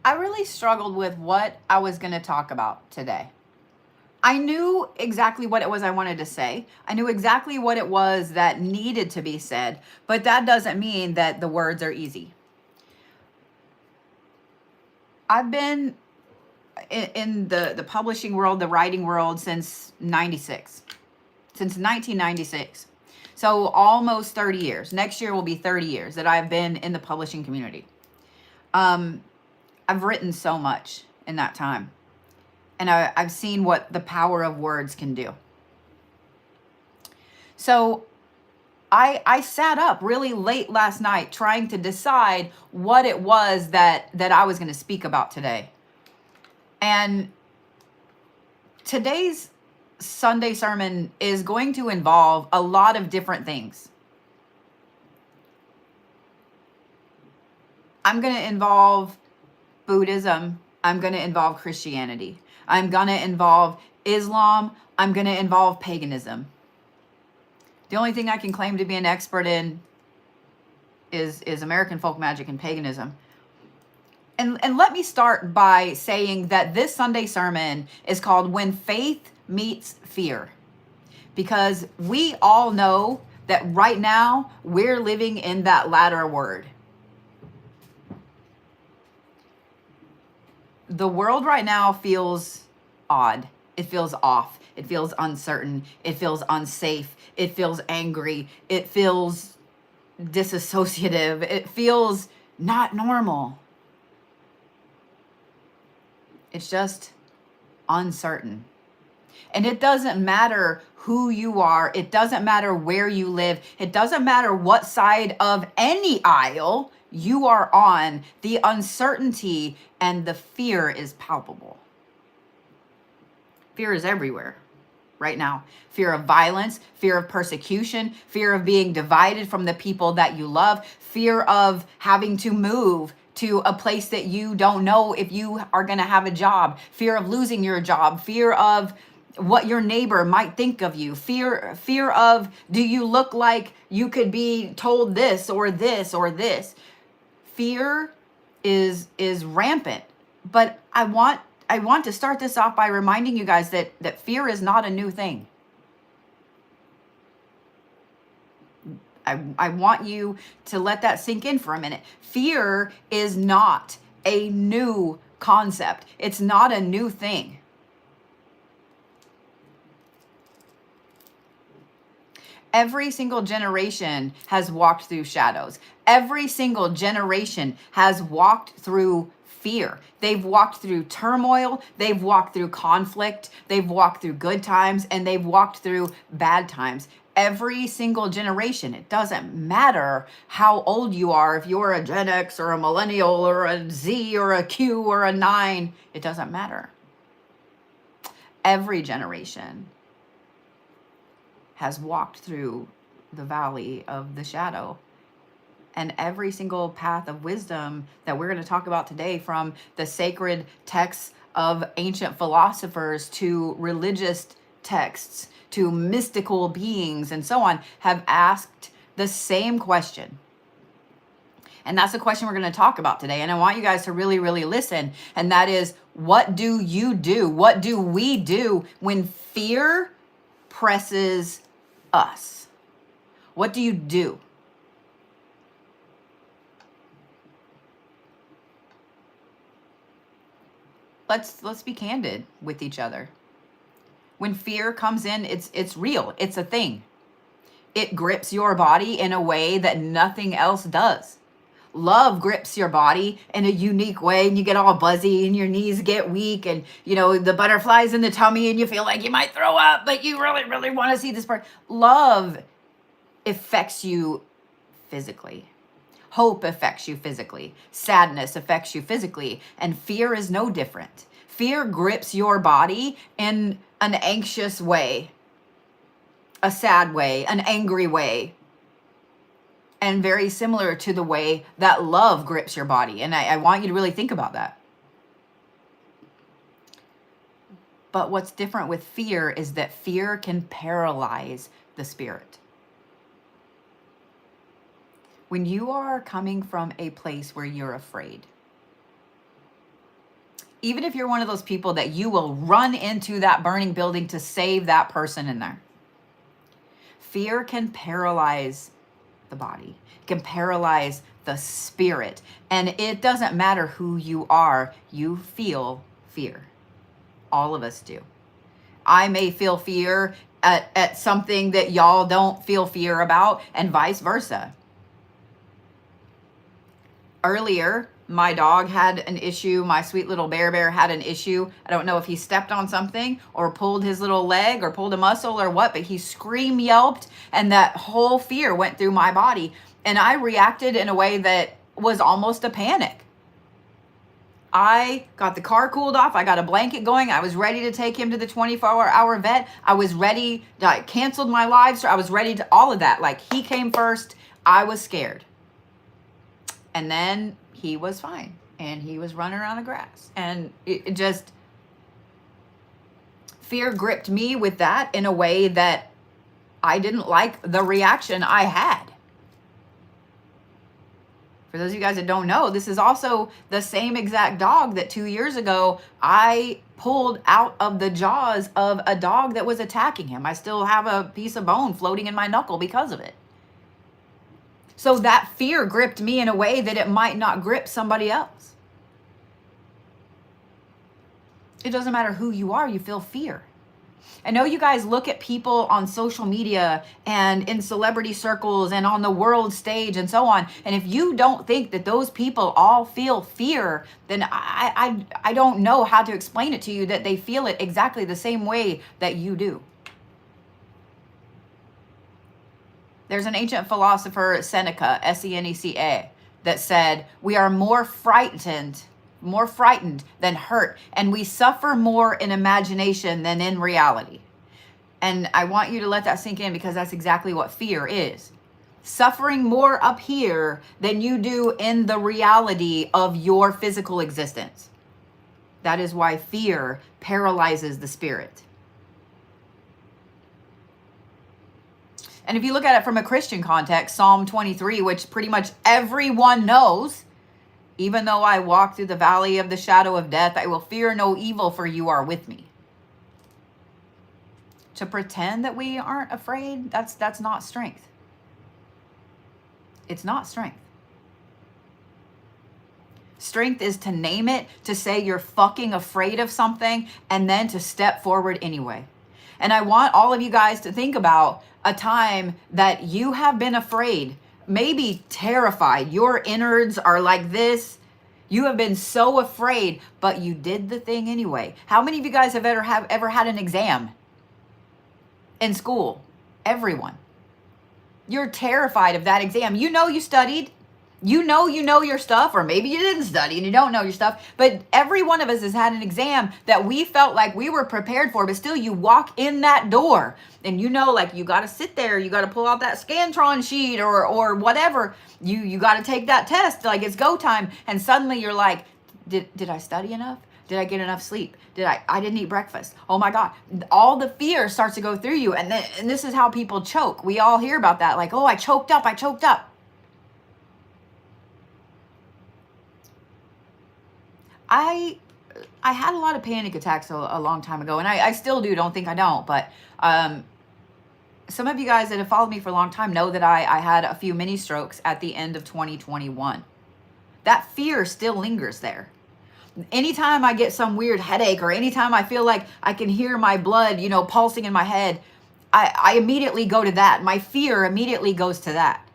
I really struggled with what I was going to talk about today. I knew exactly what it was I wanted to say. I knew exactly what it was that needed to be said, but that doesn't mean that the words are easy. I've been in the publishing world, the writing world since 96, since 1996. So almost 30 years. Next year will be 30 years that I've been in the publishing community. I've written so much in that time. And I've seen what the power of words can do. So I sat up really late last night trying to decide what it was that I was going to speak about today. And today's Sunday sermon is going to involve a lot of different things. I'm going to involve Buddhism. I'm going to involve Christianity. I'm going to involve Islam. I'm going to involve paganism. The only thing I can claim to be an expert in is American folk magic and paganism. And let me start by saying that this Sunday sermon is called When Faith Meets Fear. Because we all know that right now we're living in that latter word. The world right now feels odd. It feels off. It feels uncertain. It feels unsafe. It feels angry. It feels disassociative. It feels not normal. It's just uncertain. And it doesn't matter who you are. It doesn't matter where you live. It doesn't matter what side of any aisle you are on. The uncertainty and the fear is palpable. Fear is everywhere right now. Fear of violence, fear of persecution, fear of being divided from the people that you love, fear of having to move to a place that you don't know if you are going to have a job, fear of losing your job, fear of what your neighbor might think of you, fear of, do you look like you could be told this or this or this? Fear is rampant. But I want to start this off by reminding you guys that fear is not a new thing. I want you to let that sink in for a minute. Fear is not a new concept. It's not a new thing. Every single generation has walked through shadows. Every single generation has walked through fear. They've walked through turmoil. They've walked through conflict. They've walked through good times and they've walked through bad times. Every single generation. It doesn't matter how old you are, if you're a Gen X or a millennial or a Z or a Q or a 9, it doesn't matter. Every generation has walked through the valley of the shadow. And every single path of wisdom that we're going to talk about today, from the sacred texts of ancient philosophers to religious texts to mystical beings and so on, have asked the same question. And that's the question we're going to talk about today. And I want you guys to really, really listen. And that is, what do you do? What do we do when fear presses us? What do you do? Let's be candid with each other. When fear comes in, it's real. It's a thing. It grips your body in a way that nothing else does. Love grips your body in a unique way, and you get all buzzy and your knees get weak and the butterflies in the tummy and you feel like you might throw up, but you really, really want to see this part. Love affects you physically. Hope affects you physically. Sadness affects you physically. And fear is no different. Fear grips your body in an anxious way, a sad way, an angry way, and very similar to the way that love grips your body. And I want you to really think about that. But what's different with fear is that fear can paralyze the spirit. When you are coming from a place where you're afraid, Even if you're one of those people that you will run into that burning building to save that person in there. Fear can paralyze the body, can paralyze the spirit. And it doesn't matter who you are, you feel fear. All of us do. I may feel fear at something that y'all don't feel fear about, and vice versa. Earlier, my dog had an issue. My sweet little bear had an issue. I don't know if he stepped on something or pulled his little leg or pulled a muscle or what, but he scream yelped, and that whole fear went through my body. And I reacted in a way that was almost a panic. I got the car cooled off. I got a blanket going. I was ready to take him to the 24-hour vet. I was ready. I canceled my live stream. I was ready to all of that. Like, he came first. I was scared. And then he was fine. And he was running around the grass. And it just, fear gripped me with that in a way that I didn't like the reaction I had. For those of you guys that don't know, this is also the same exact dog that 2 years ago I pulled out of the jaws of a dog that was attacking him. I still have a piece of bone floating in my knuckle because of it. So that fear gripped me in a way that it might not grip somebody else. It doesn't matter who you are, you feel fear. I know you guys look at people on social media and in celebrity circles and on the world stage and so on. And if you don't think that those people all feel fear, then I don't know how to explain it to you that they feel it exactly the same way that you do. There's an ancient philosopher, Seneca, Seneca, that said, we are more frightened than hurt, and we suffer more in imagination than in reality. And I want you to let that sink in, because that's exactly what fear is. Suffering more up here than you do in the reality of your physical existence. That is why fear paralyzes the spirit. And if you look at it from a Christian context, Psalm 23, which pretty much everyone knows, even though I walk through the valley of the shadow of death, I will fear no evil, for you are with me. To pretend that we aren't afraid, that's not strength. It's not strength. Strength is to name it, to say you're fucking afraid of something, and then to step forward anyway. And I want all of you guys to think about a time that you have been afraid, maybe terrified. Your innards are like this. You have been so afraid, but you did the thing anyway. How many of you guys have ever had an exam in school? Everyone. You're terrified of that exam. You know you studied. You know your stuff, or maybe you didn't study and you don't know your stuff. But every one of us has had an exam that we felt like we were prepared for, but still you walk in that door and you know, like, you got to sit there, you got to pull out that Scantron sheet or whatever. You got to take that test, like it's go time. And suddenly you're like, did I study enough? Did I get enough sleep? I didn't eat breakfast. Oh my God. All the fear starts to go through you. And this is how people choke. We all hear about that. Like, oh, I choked up. I had a lot of panic attacks a long time ago, and I still do. Don't think I don't. But some of you guys that have followed me for a long time know that I had a few mini strokes at the end of 2021. That fear still lingers there. Anytime I get some weird headache, or anytime I feel like I can hear my blood, pulsing in my head, I immediately go to that. My fear immediately goes to that.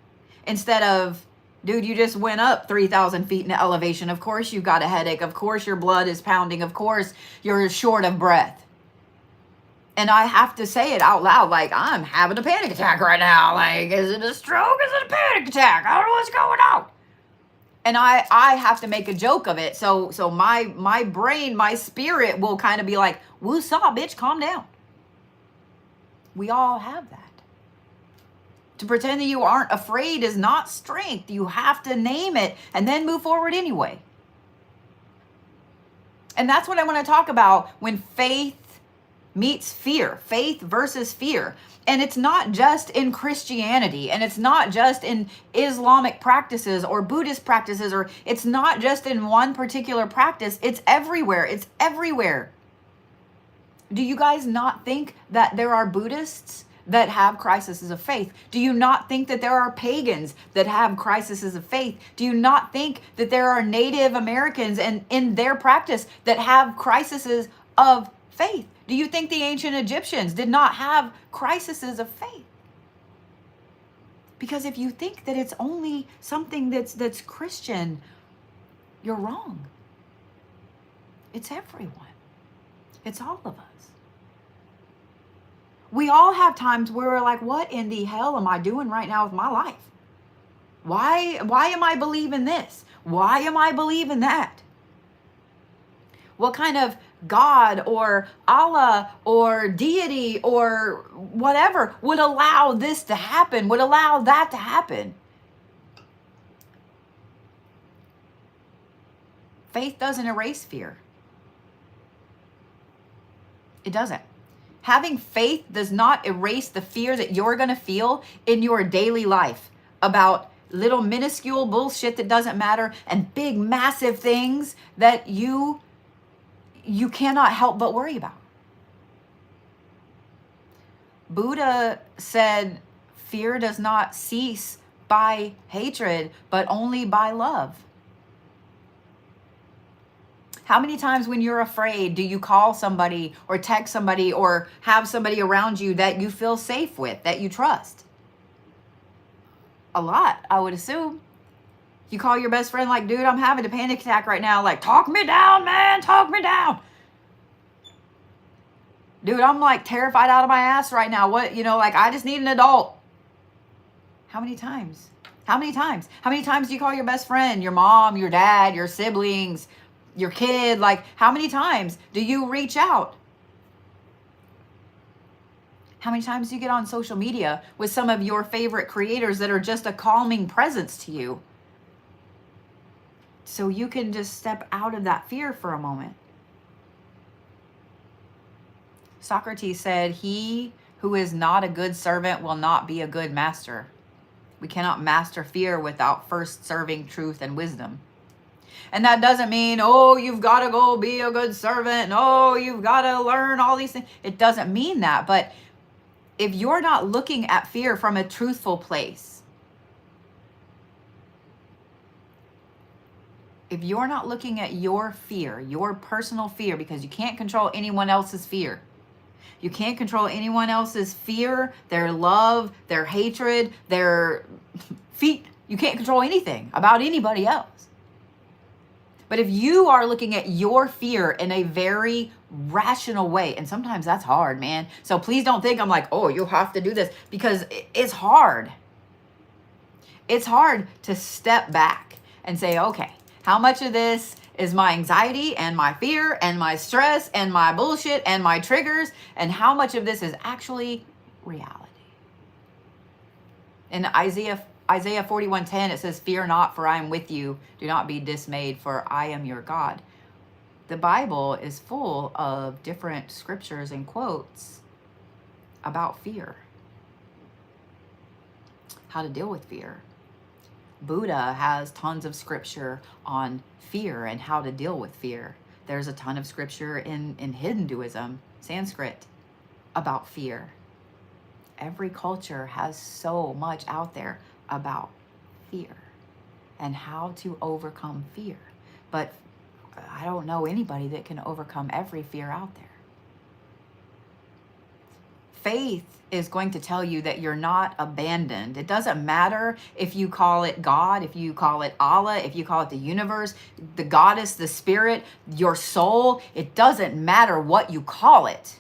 Instead of, dude, you just went up 3,000 feet in elevation. Of course you've got a headache. Of course your blood is pounding. Of course you're short of breath. And I have to say it out loud, like, I'm having a panic attack right now. Like, is it a stroke? Is it a panic attack? I don't know what's going on. And I have to make a joke of it. So my brain, my spirit will kind of be like, woosah, bitch, calm down. We all have that. To pretend that you aren't afraid is not strength. You have to name it and then move forward anyway. And that's what I want to talk about when faith meets fear. Faith versus fear. And it's not just in Christianity, and it's not just in Islamic practices or Buddhist practices, or it's not just in one particular practice. It's everywhere. It's everywhere. Do you guys not think that there are Buddhists that have crises of faith? Do you not think that there are pagans that have crises of faith? Do you not think that there are Native Americans and in their practice that have crises of faith? Do you think the ancient Egyptians did not have crises of faith? Because if you think that it's only something that's Christian, you're wrong. It's everyone. It's all of us. We all have times where we're like, what in the hell am I doing right now with my life? Why am I believing this? Why am I believing that? What kind of God or Allah or deity or whatever would allow this to happen, would allow that to happen? Faith doesn't erase fear. It doesn't. Having faith does not erase the fear that you're going to feel in your daily life about little minuscule bullshit that doesn't matter and big massive things that you cannot help but worry about. Buddha said, fear does not cease by hatred, but only by love. How many times when you're afraid do you call somebody or text somebody or have somebody around you that you feel safe with, that you trust? A lot, I would assume. You call your best friend like, dude, I'm having a panic attack right now. Like, talk me down, man, talk me down. Dude, I'm like terrified out of my ass right now. What, like I just need an adult. How many times? How many times? How many times do you call your best friend, your mom, your dad, your siblings, your kid? Like, how many times do you reach out? How many times do you get on social media with some of your favorite creators that are just a calming presence to you? So you can just step out of that fear for a moment. Socrates said, he who is not a good servant will not be a good master. We cannot master fear without first serving truth and wisdom. And that doesn't mean, oh, you've got to go be a good servant. No, you've got to learn all these things. It doesn't mean that. But if you're not looking at fear from a truthful place, if you're not looking at your fear, your personal fear, because you can't control anyone else's fear. You can't control anyone else's fear, their love, their hatred, their feet. You can't control anything about anybody else. But if you are looking at your fear in a very rational way, and sometimes that's hard, man. So please don't think I'm like, oh, you have to do this, because it's hard. It's hard to step back and say, okay, how much of this is my anxiety and my fear and my stress and my bullshit and my triggers, and how much of this is actually reality? In Isaiah 41:10, it says, fear not, for I am with you. Do not be dismayed, for I am your God. The Bible is full of different scriptures and quotes about fear. How to deal with fear. Buddha has tons of scripture on fear and how to deal with fear. There's a ton of scripture in Hinduism, Sanskrit, about fear. Every culture has so much out there about fear and how to overcome fear. But I don't know anybody that can overcome every fear out there. Faith is going to tell you that you're not abandoned. It doesn't matter if you call it God, if you call it Allah, if you call it the universe, the goddess, the spirit, your soul. It doesn't matter what you call it.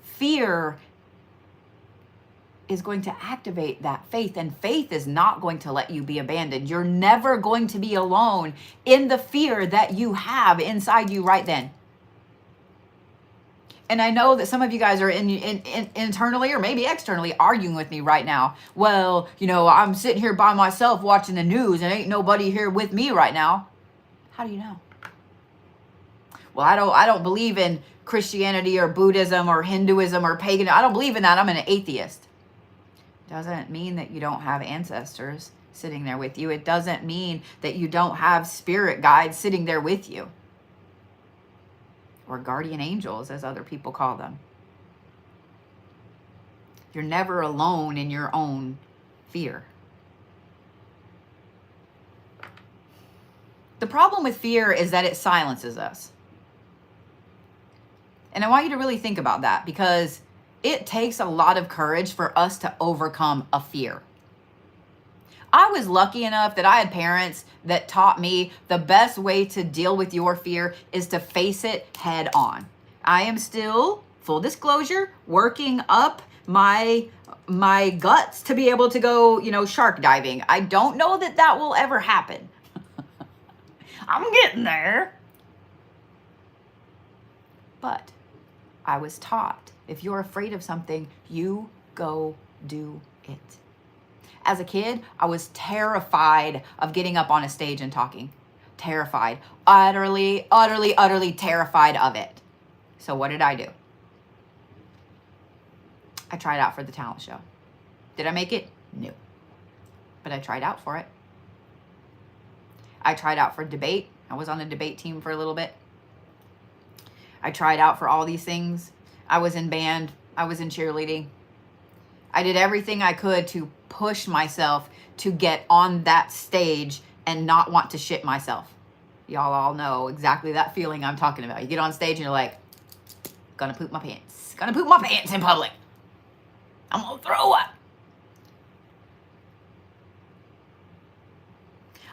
Fear is going to activate that faith, and faith is not going to let you be abandoned. You're never going to be alone in the fear that you have inside you right then. And I know that some of you guys are internally or maybe externally arguing with me right now. Well, I'm sitting here by myself watching the news and ain't nobody here with me right now. How do you know? Well, I don't believe in Christianity or Buddhism or Hinduism or pagan. I don't believe in that. I'm an atheist. Doesn't mean that you don't have ancestors sitting there with you. It doesn't mean that you don't have spirit guides sitting there with you. Or guardian angels, as other people call them. You're never alone in your own fear. The problem with fear is that it silences us. And I want you to really think about that, because it takes a lot of courage for us to overcome a fear. I was lucky enough that I had parents that taught me the best way to deal with your fear is to face it head on. I am still, full disclosure, working up my guts to be able to go, shark diving. I don't know that that will ever happen. I'm getting there. But I was taught, if you're afraid of something, you go do it. As a kid, I was terrified of getting up on a stage and talking. Terrified. Utterly, utterly, utterly terrified of it. So what did I do? I tried out for the talent show. Did I make it? No. But I tried out for it. I tried out for debate. I was on the debate team for a little bit. I tried out for all these things. I was in band. I was in cheerleading. I did everything I could to push myself to get on that stage and not want to shit myself. Y'all all know exactly that feeling I'm talking about. You get on stage and you're like, gonna poop my pants. Gonna poop my pants in public. I'm gonna throw up.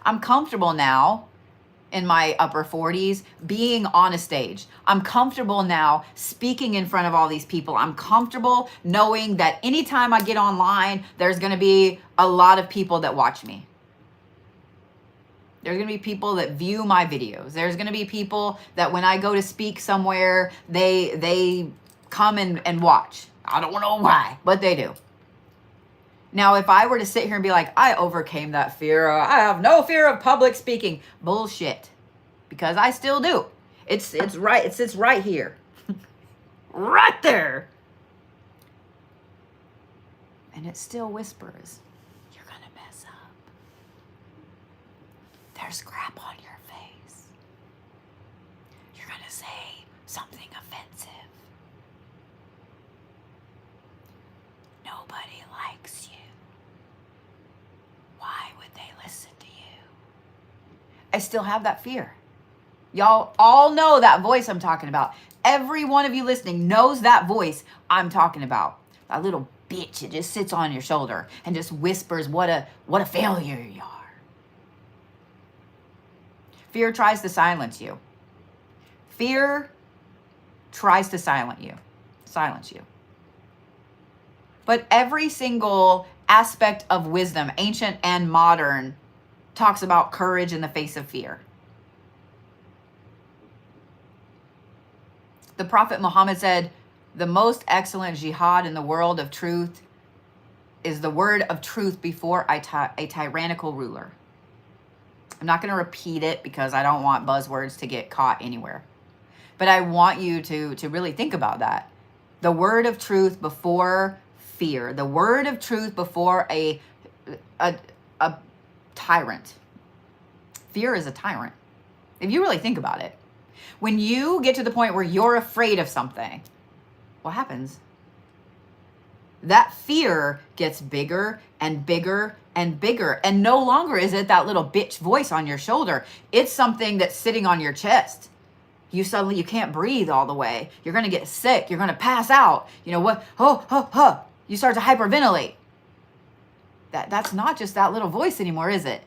I'm comfortable now in my upper 40s being on a stage. I'm comfortable now speaking in front of all these people. I'm comfortable knowing that anytime I get online, there's gonna be a lot of people that watch me. There's gonna be people that view my videos. There's gonna be people that when I go to speak somewhere, they come and watch. I don't know why, but they do. Now, if I were to sit here and be like, I overcame that fear, I have no fear of public speaking, bullshit, because I still do. It's right. It sits right here, right there, and it still whispers, "You're gonna mess up. There's crap on your face. You're gonna say something offensive. Nobody likes you. Why would they listen to you?" I still have that fear. Y'all all know that voice I'm talking about. Every one of you listening knows that voice I'm talking about. That little bitch that just sits on your shoulder and just whispers what a failure you are. Fear tries to silence you. Fear tries to silence you. But every single aspect of wisdom, ancient and modern, talks about courage in the face of fear. The Prophet Muhammad said, the most excellent jihad in the world of truth is the word of truth before a tyrannical ruler. I'm not going to repeat it because I don't want buzzwords to get caught anywhere. But I want you to really think about that. The word of truth before fear. The word of truth before a tyrant. Fear is a tyrant. If you really think about it. When you get to the point where you're afraid of something, what happens? That fear gets bigger and bigger and bigger. And no longer is it that little bitch voice on your shoulder. It's something that's sitting on your chest. You can't breathe all the way. You're going to get sick. You're going to pass out. You know what? You start to hyperventilate. That's not just that little voice anymore, is it?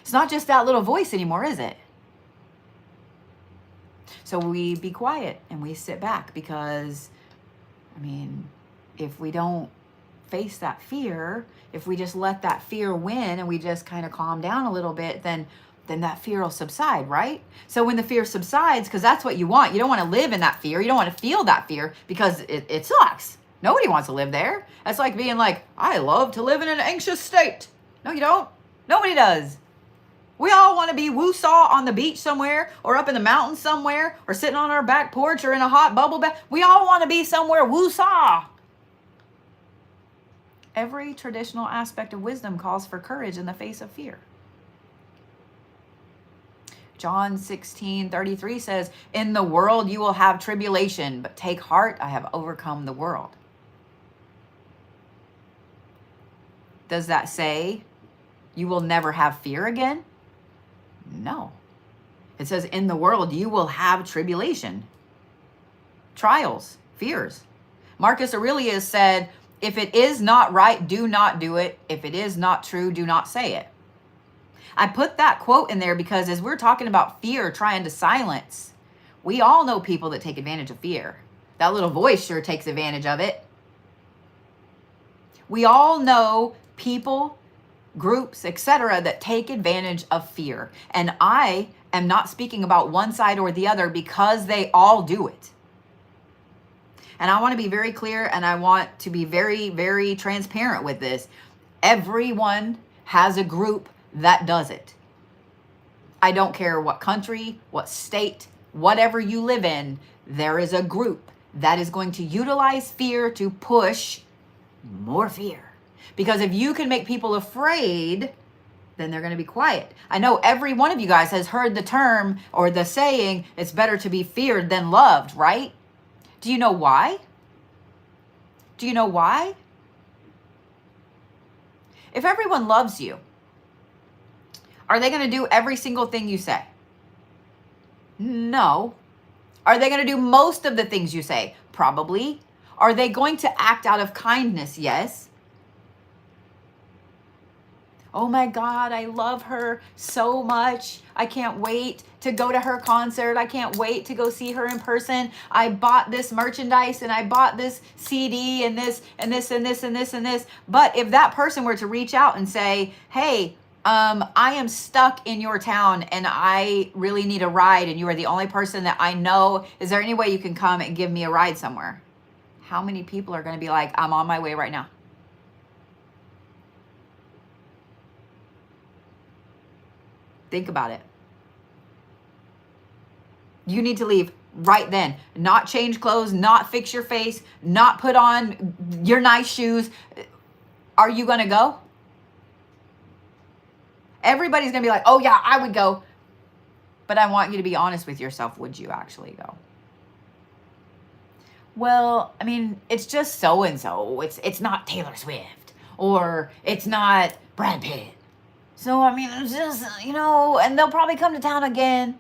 It's not just that little voice anymore, is it? So we be quiet and we sit back because, if we don't face that fear, if we just let that fear win and we just kind of calm down a little bit, then that fear will subside, right? So when the fear subsides, because that's what you want. You don't want to live in that fear. You don't want to feel that fear because it sucks. Nobody wants to live there. That's like being like, I love to live in an anxious state. No, you don't. Nobody does. We all want to be woo-saw on the beach somewhere, or up in the mountains somewhere, or sitting on our back porch, or in a hot bubble bath. We all want to be somewhere woo-saw. Every traditional aspect of wisdom calls for courage in the face of fear. John 16:33 says, in the world you will have tribulation, but take heart, I have overcome the world. Does that say you will never have fear again? No. It says in the world you will have tribulation, trials, fears. Marcus Aurelius said, if it is not right, do not do it. If it is not true, do not say it. I put that quote in there because as we're talking about fear trying to silence, we all know people that take advantage of fear. That little voice sure takes advantage of it. We all know people, groups, etc., that take advantage of fear. And I am not speaking about one side or the other because they all do it. And I want to be very clear, and I want to be very, very transparent with this. Everyone has a group that does it. I don't care what country, what state, whatever you live in, there is a group that is going to utilize fear to push more fear. Because if you can make people afraid, then they're going to be quiet. I know every one of you guys has heard the term or the saying, it's better to be feared than loved, right? Do you know why? Do you know why? If everyone loves you, are they going to do every single thing you say? No. Are they going to do most of the things you say? Probably. Are they going to act out of kindness? Yes. Oh my God, I love her so much. I can't wait to go to her concert. I can't wait to go see her in person. I bought this merchandise and I bought this CD and this and this and this and this and this. But if that person were to reach out and say, hey, I am stuck in your town and I really need a ride and you are the only person that I know. Is there any way you can come and give me a ride somewhere? How many people are going to be like, I'm on my way right now? Think about it. You need to leave right then. Not change clothes, not fix your face, not put on your nice shoes. Are you going to go? Everybody's going to be like, oh yeah, I would go. But I want you to be honest with yourself. Would you actually go? Well, I mean, it's just so-and-so. It's not Taylor Swift or it's not Brad Pitt. So, I mean, it's just, and they'll probably come to town again.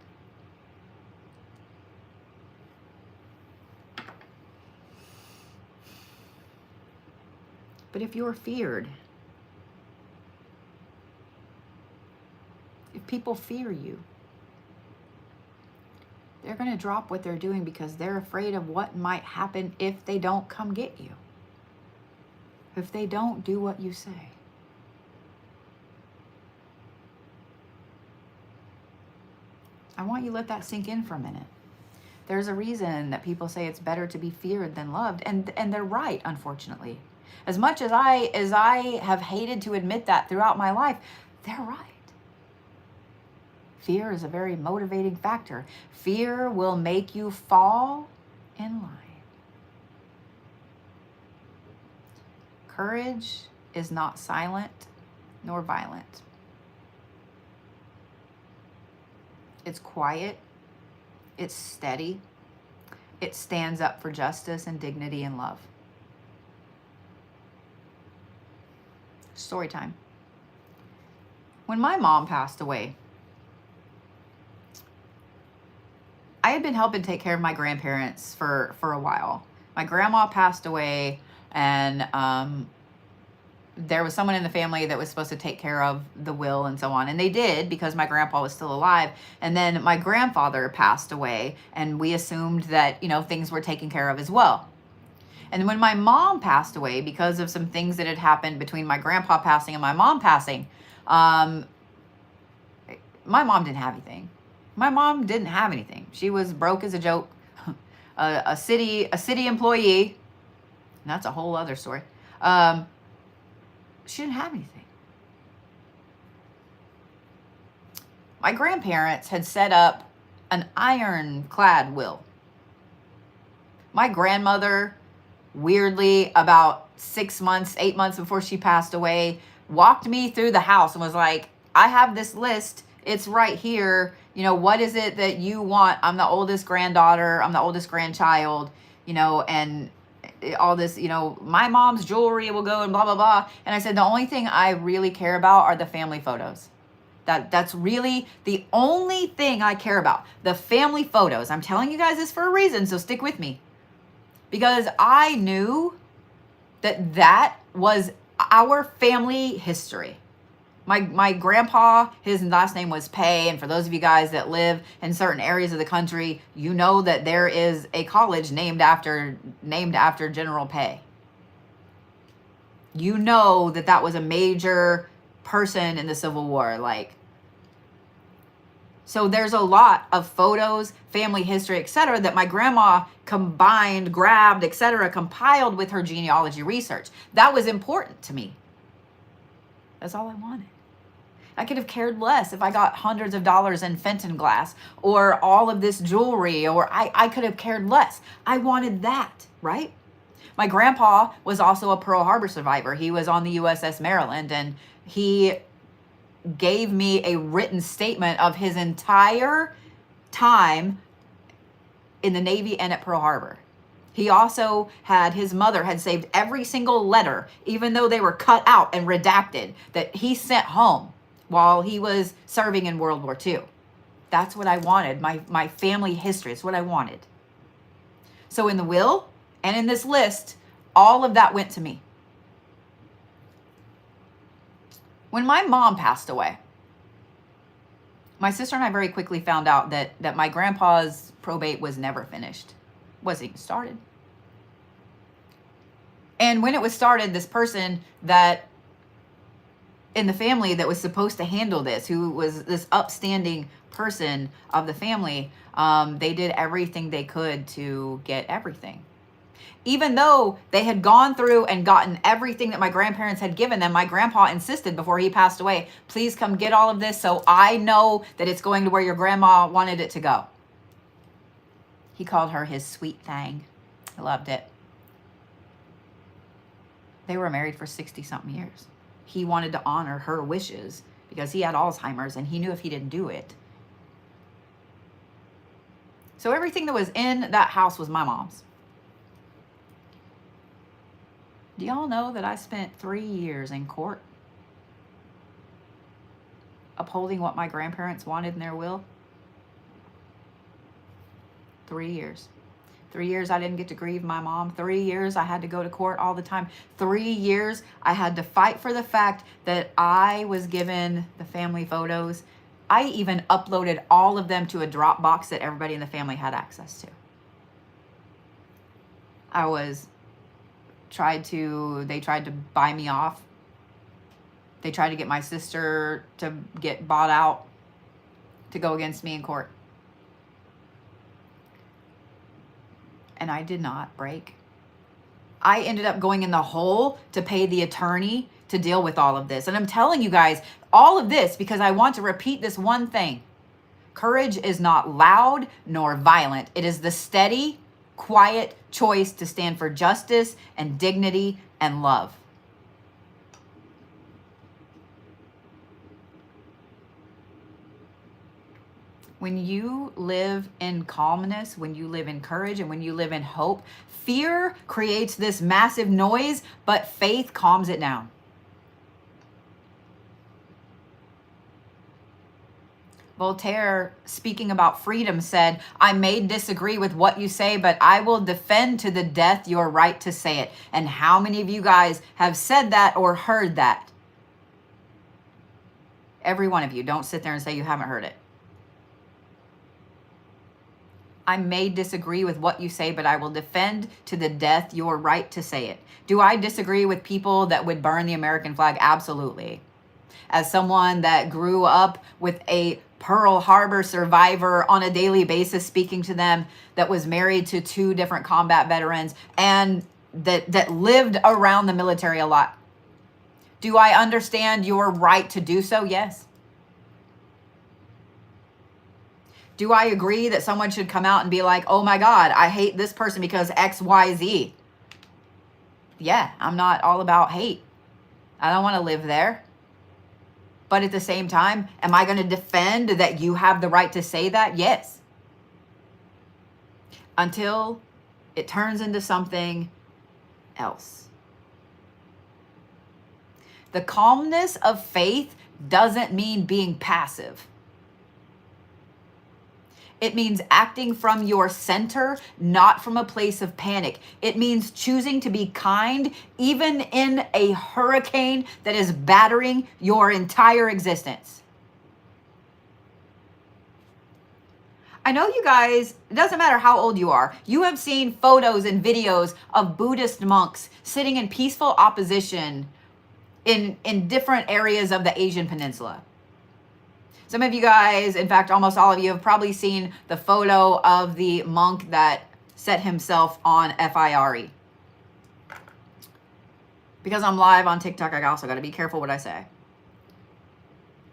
But if you're feared, if people fear you, they're going to drop what they're doing because they're afraid of what might happen if they don't come get you. If they don't do what you say. I want you to let that sink in for a minute. There's a reason that people say it's better to be feared than loved, and they're right, unfortunately. As much as I have hated to admit that throughout my life, they're right. Fear is a very motivating factor. Fear will make you fall in line. Courage is not silent nor violent. It's quiet. It's steady. It stands up for justice and dignity and love. Story time. When my mom passed away, I had been helping take care of my grandparents for a while. My grandma passed away, and there was someone in the family that was supposed to take care of the will and so on. And they did because my grandpa was still alive. And then my grandfather passed away and we assumed that, things were taken care of as well. And when my mom passed away, because of some things that had happened between my grandpa passing and my mom passing, my mom didn't have anything. My mom didn't have anything. She was broke as a joke, a city employee. And that's a whole other story. She didn't have anything. My grandparents had set up an ironclad will. My grandmother, weirdly, about 6 months, 8 months before she passed away, walked me through the house and was like, I have this list. It's right here. You know, what is it that you want? I'm the oldest granddaughter. I'm the oldest grandchild, you know, and all this, you know, my mom's jewelry will go and blah, blah, blah. And I said, the only thing I really care about are the family photos. That's really the only thing I care about. The family photos. I'm telling you guys this for a reason, so stick with me. Because I knew that was our family history. My grandpa, his last name was Pay, and for those of you guys that live in certain areas of the country, you know that there is a college named after General Pay. You know that was a major person in the Civil War, like. So there's a lot of photos, family history, etc., that my grandma combined, grabbed, etc., compiled with her genealogy research. That was important to me. That's all I wanted. I could have cared less if I got hundreds of dollars in Fenton glass or all of this jewelry, or I could have cared less. I wanted that, right? My grandpa was also a Pearl Harbor survivor. He was on the USS Maryland, and he gave me a written statement of his entire time in the Navy and at Pearl Harbor. He also had, his mother had saved every single letter, even though they were cut out and redacted, that he sent home while he was serving in World War II. That's what I wanted, my family history. It's what I wanted. So in the will and in this list, all of that went to me. When my mom passed away, my sister and I very quickly found out that my grandpa's probate was never finished. Wasn't even started. And when it was started, this person that in the family that was supposed to handle this, who was this upstanding person of the family, they did everything they could to get everything. Even though they had gone through and gotten everything that my grandparents had given them, my grandpa insisted before he passed away, please come get all of this so I know that it's going to where your grandma wanted it to go. He called her his sweet thing. I loved it. They were married for 60-something years. He wanted to honor her wishes because he had Alzheimer's and he knew if he didn't do it. So everything that was in that house was my mom's. Do y'all know that I spent 3 years in court upholding what my grandparents wanted in their will? 3 years. 3 years I didn't get to grieve my mom. 3 years I had to go to court all the time. 3 years I had to fight for the fact that I was given the family photos. I even uploaded all of them to a Dropbox that everybody in the family had access to. They tried to buy me off. They tried to get my sister to get bought out to go against me in court. And I did not break. I ended up going in the hole to pay the attorney to deal with all of this. And I'm telling you guys all of this because I want to repeat this one thing. Courage is not loud nor violent. It is the steady, quiet choice to stand for justice and dignity and love. When you live in calmness, when you live in courage, and when you live in hope, fear creates this massive noise, but faith calms it down. Voltaire, speaking about freedom, said, I may disagree with what you say, but I will defend to the death your right to say it. And how many of you guys have said that or heard that? Every one of you. Don't sit there and say you haven't heard it. I may disagree with what you say, but I will defend to the death your right to say it. Do I disagree with people that would burn the American flag? Absolutely. As someone that grew up with a Pearl Harbor survivor on a daily basis, speaking to them, that was married to 2 different combat veterans and that lived around the military a lot. Do I understand your right to do so? Yes. Do I agree that someone should come out and be like, oh my God, I hate this person because X, Y, Z? Yeah, I'm not all about hate. I don't want to live there. But at the same time, am I going to defend that you have the right to say that? Yes. Until it turns into something else. The calmness of faith doesn't mean being passive. It means acting from your center, not from a place of panic. It means choosing to be kind, even in a hurricane that is battering your entire existence. I know you guys, it doesn't matter how old you are, you have seen photos and videos of Buddhist monks sitting in peaceful opposition in different areas of the Asian Peninsula. Some of you guys, in fact, almost all of you have probably seen the photo of the monk that set himself on FIRE. Because I'm live on TikTok, I also got to be careful what I say.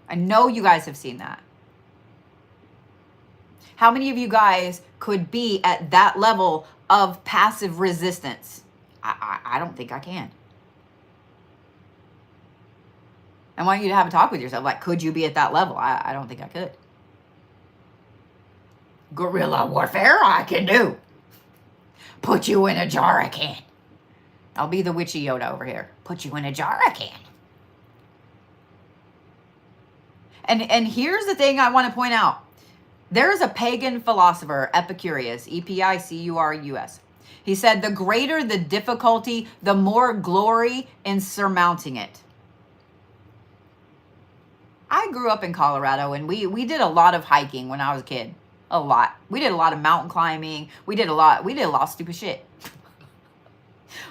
I know you guys have seen that. How many of you guys could be at that level of passive resistance? I don't think I can. I want you to have a talk with yourself. Like, could you be at that level? I don't think I could. Guerrilla warfare, I can do. Put you in a jar, I can. I'll be the witchy Yoda over here. Put you in a jar, I can. And here's the thing I want to point out. There is a pagan philosopher, Epicurus, Epicurus. He said, the greater the difficulty, the more glory in surmounting it. I grew up in Colorado, and we did a lot of hiking when I was a kid. A lot. We did a lot of mountain climbing. We did a lot of stupid shit.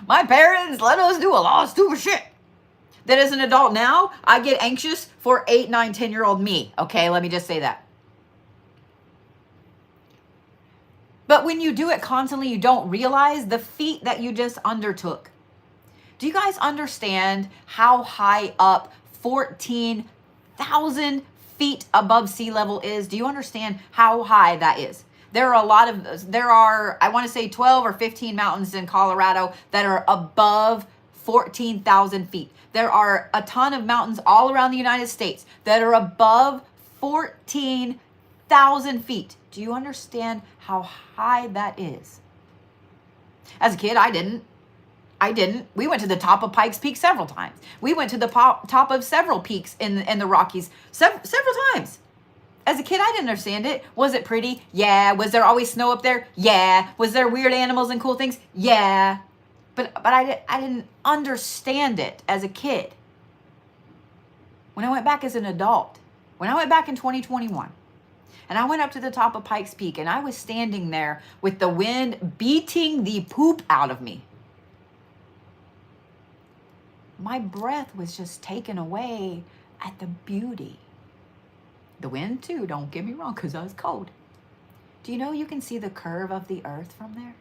My parents let us do a lot of stupid shit. That as an adult now, I get anxious for 8, 9, 10-year-old me. Okay, let me just say that. But when you do it constantly, you don't realize the feat that you just undertook. Do you guys understand how high up 14,000 feet above sea level is? Do you understand how high that is? There are, I want to say 12 or 15 mountains in Colorado that are above 14,000 feet. There are a ton of mountains all around the United States that are above 14,000 feet. Do you understand how high that is? As a kid, I didn't. We went to the top of Pikes Peak several times. We went to the top of several peaks in the Rockies several times. As a kid, I didn't understand it. Was it pretty? Yeah. Was there always snow up there? Yeah. Was there weird animals and cool things? Yeah. But I didn't understand it as a kid. When I went back as an adult, when I went back in 2021, and I went up to the top of Pikes Peak, and I was standing there with the wind beating the poop out of me. My breath was just taken away at the beauty. The wind too, don't get me wrong, because I was cold. Do you know you can see the curve of the earth from there?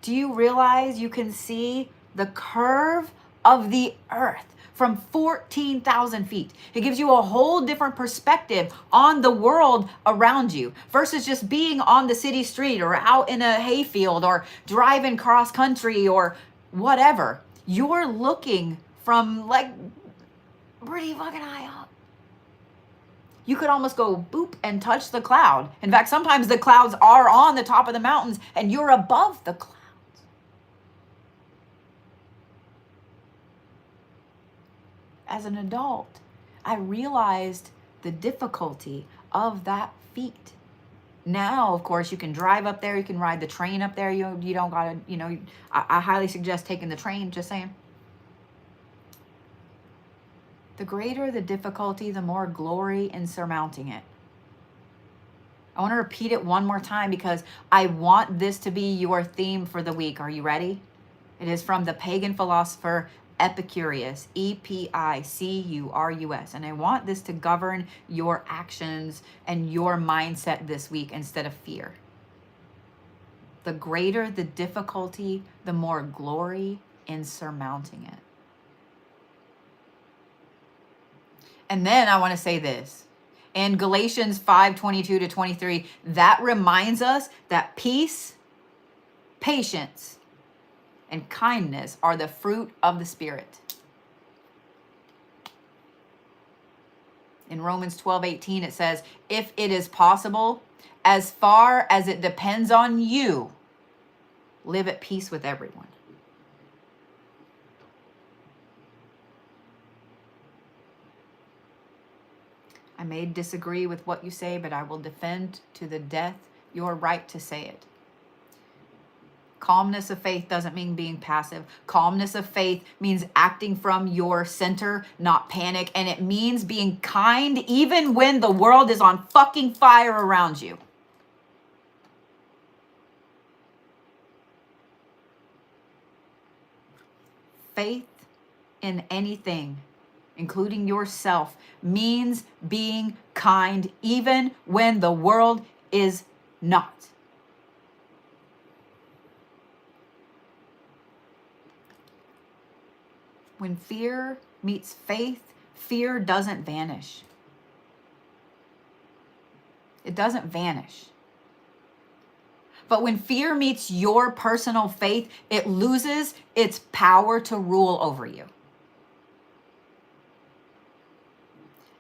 Do you realize you can see the curve of the earth from 14,000 feet? It gives you a whole different perspective on the world around you versus just being on the city street or out in a hayfield or driving cross country or whatever. You're looking from like pretty fucking high up. You could almost go boop and touch the cloud. In fact, sometimes the clouds are on the top of the mountains and you're above the clouds. As an adult, I realized the difficulty of that feat. Now, of course, you can drive up there. You can ride the train up there. You don't gotta, I highly suggest taking the train, just saying. The greater the difficulty, the more glory in surmounting it. I want to repeat it one more time because I want this to be your theme for the week. Are you ready? It is from the pagan philosopher Epicurus, Epicurus, and I want this to govern your actions and your mindset this week instead of fear. The greater the difficulty, the more glory in surmounting it. And then I want to say this. In Galatians 5:22-23, that reminds us that peace, patience, and kindness are the fruit of the Spirit. In Romans 12:18, it says, if it is possible, as far as it depends on you, live at peace with everyone. I may disagree with what you say, but I will defend to the death your right to say it. Calmness of faith doesn't mean being passive. Calmness of faith means acting from your center, not panic. And it means being kind even when the world is on fucking fire around you. Faith in anything, including yourself, means being kind even when the world is not. When fear meets faith, fear doesn't vanish. It doesn't vanish. But when fear meets your personal faith, it loses its power to rule over you.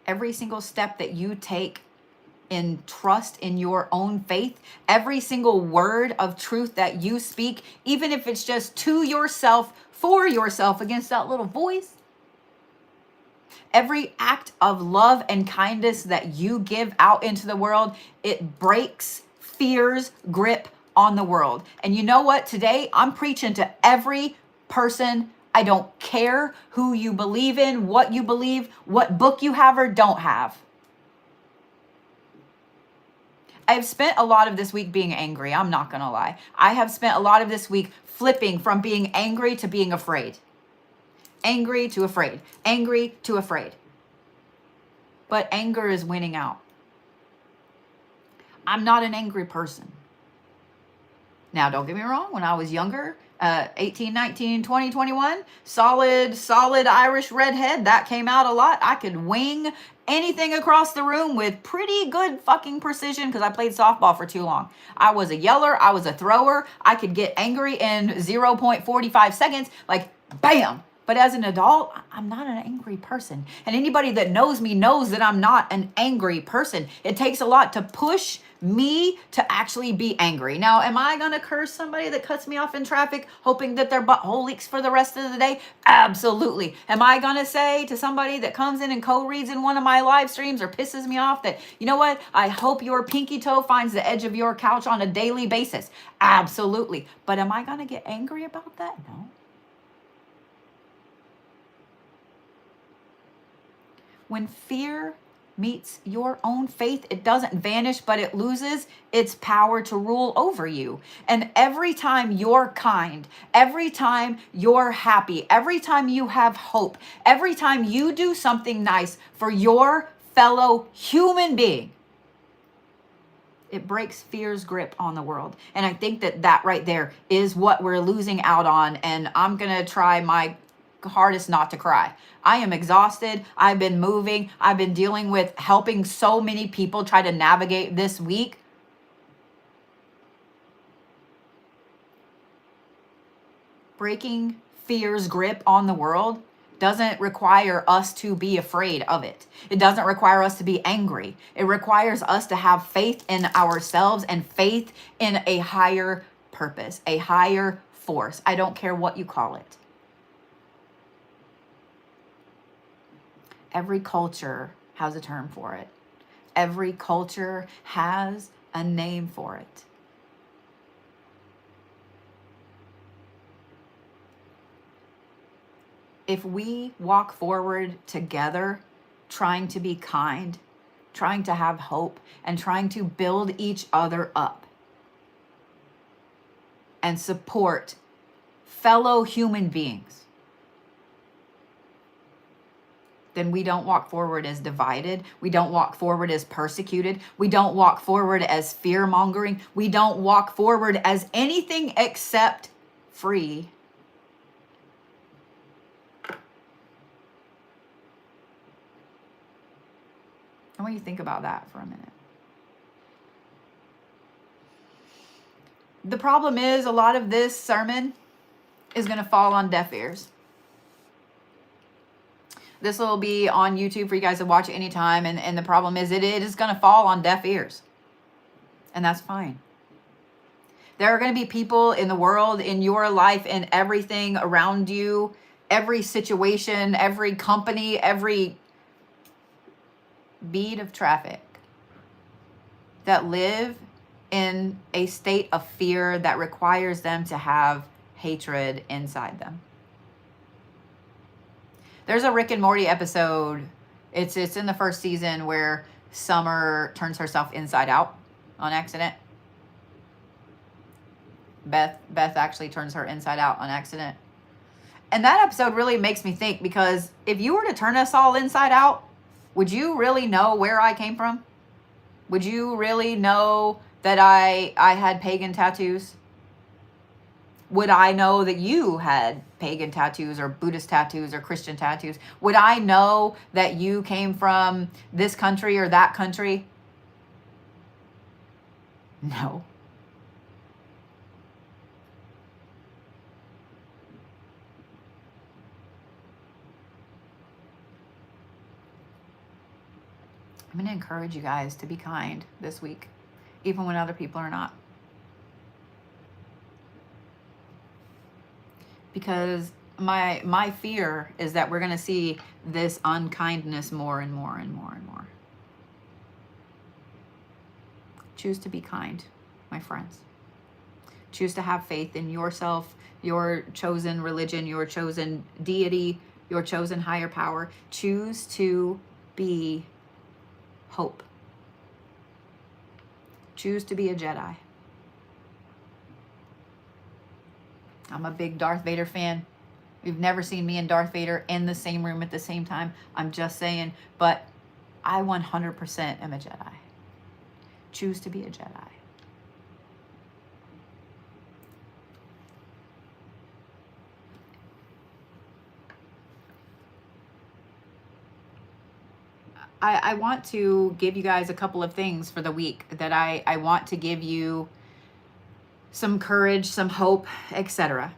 Every single step that you take in trust in your own faith, every single word of truth that you speak, even if it's just to yourself, for yourself, against that little voice, every act of love and kindness that you give out into the world, it breaks fear's grip on the world. And you know what? Today, I'm preaching to every person. I don't care who you believe in, what you believe, what book you have or don't have. I've spent a lot of this week being angry. I'm not going to lie. I have spent a lot of this week flipping from being angry to being afraid. Angry to afraid. Angry to afraid. But anger is winning out. I'm not an angry person. Now, don't get me wrong. When I was younger, 18, 19, 20, 21, solid Irish redhead, that came out a lot. I could wing anything across the room with pretty good fucking precision because I played softball for too long. I was a yeller. I was a thrower. I could get angry in 0.45 seconds, like bam. But as an adult, I'm not an angry person. And anybody that knows me knows that I'm not an angry person. It takes a lot to push me to actually be angry. Now, am I going to curse somebody that cuts me off in traffic, hoping that their butthole leaks for the rest of the day? Absolutely. Am I going to say to somebody that comes in and co-reads in one of my live streams or pisses me off that, you know what, I hope your pinky toe finds the edge of your couch on a daily basis? Absolutely. But am I going to get angry about that? No. When fear meets your own faith, it doesn't vanish, but it loses its power to rule over you. And every time you're kind, every time you're happy, every time you have hope, every time you do something nice for your fellow human being, it breaks fear's grip on the world. And I think that right there is what we're losing out on. And I'm going to try my hardest not to cry. I am exhausted. I've been moving. I've been dealing with helping so many people try to navigate this week. Breaking fear's grip on the world doesn't require us to be afraid of it. It doesn't require us to be angry. It requires us to have faith in ourselves and faith in a higher purpose, a higher force. I don't care what you call it. Every culture has a term for it. Every culture has a name for it. If we walk forward together, trying to be kind, trying to have hope, and trying to build each other up and support fellow human beings, then we don't walk forward as divided. We don't walk forward as persecuted. We don't walk forward as fear-mongering. We don't walk forward as anything except free. And I want you to think about that for a minute. The problem is a lot of this sermon is going to fall on deaf ears. This will be on YouTube for you guys to watch anytime. And the problem is it is going to fall on deaf ears. And that's fine. There are going to be people in the world, in your life, in everything around you, every situation, every company, every bead of traffic that live in a state of fear that requires them to have hatred inside them. There's a Rick and Morty episode. It's in the first season where Summer turns herself inside out on accident. Beth actually turns her inside out on accident. And that episode really makes me think, because if you were to turn us all inside out, would you really know where I came from? Would you really know that I had pagan tattoos? Would I know that you had pagan tattoos or Buddhist tattoos or Christian tattoos? Would I know that you came from this country or that country? No. I'm going to encourage you guys to be kind this week, even when other people are not. Because my fear is that we're going to see this unkindness more and more and more and more. Choose to be kind, my friends. Choose to have faith in yourself, your chosen religion, your chosen deity, your chosen higher power. Choose to be hope. Choose to be a Jedi. I'm a big Darth Vader fan. You've never seen me and Darth Vader in the same room at the same time. I'm just saying, but I 100% am a Jedi. Choose to be a Jedi. I want to give you guys a couple of things for the week that I want to give you some courage, some hope, etc.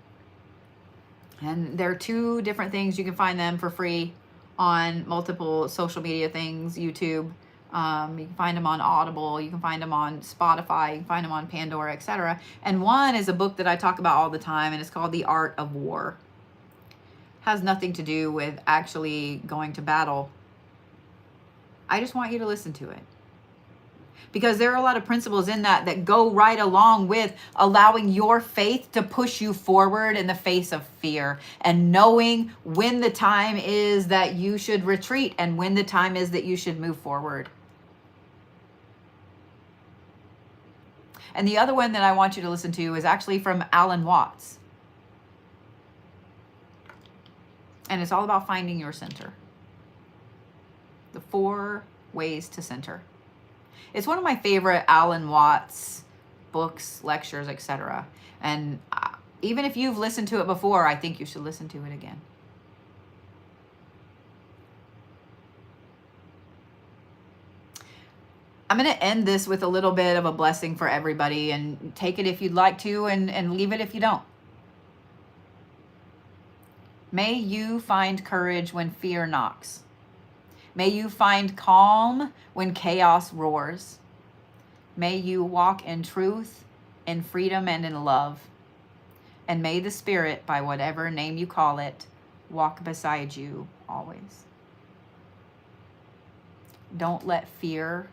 And there are 2 different things. You can find them for free on multiple social media things, YouTube. You can find them on Audible. You can find them on Spotify. You can find them on Pandora, etc. And one is a book that I talk about all the time, and it's called The Art of War. Has nothing to do with actually going to battle. I just want you to listen to it. Because there are a lot of principles in that go right along with allowing your faith to push you forward in the face of fear, and knowing when the time is that you should retreat and when the time is that you should move forward. And the other one that I want you to listen to is actually from Alan Watts. And it's all about finding your center. The 4 ways to center. It's one of my favorite Alan Watts books, lectures, etc. And even if you've listened to it before, I think you should listen to it again. I'm going to end this with a little bit of a blessing for everybody, and take it if you'd like to, and leave it if you don't. May you find courage when fear knocks. May you find calm when chaos roars. May you walk in truth, in freedom, and in love. And may the Spirit, by whatever name you call it, walk beside you always. Don't let fear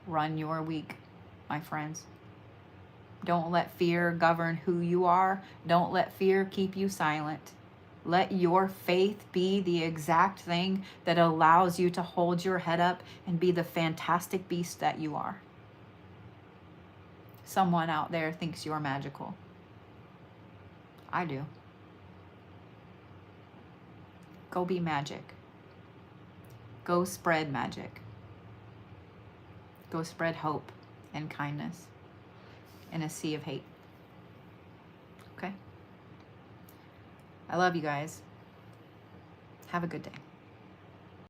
run your week, my friends. Don't let fear govern who you are. Don't let fear keep you silent. Let your faith be the exact thing that allows you to hold your head up and be the fantastic beast that you are. Someone out there thinks you're magical. I do. Go be magic. Go spread magic. Go spread hope and kindness in a sea of hate. Okay? I love you guys. Have a good day.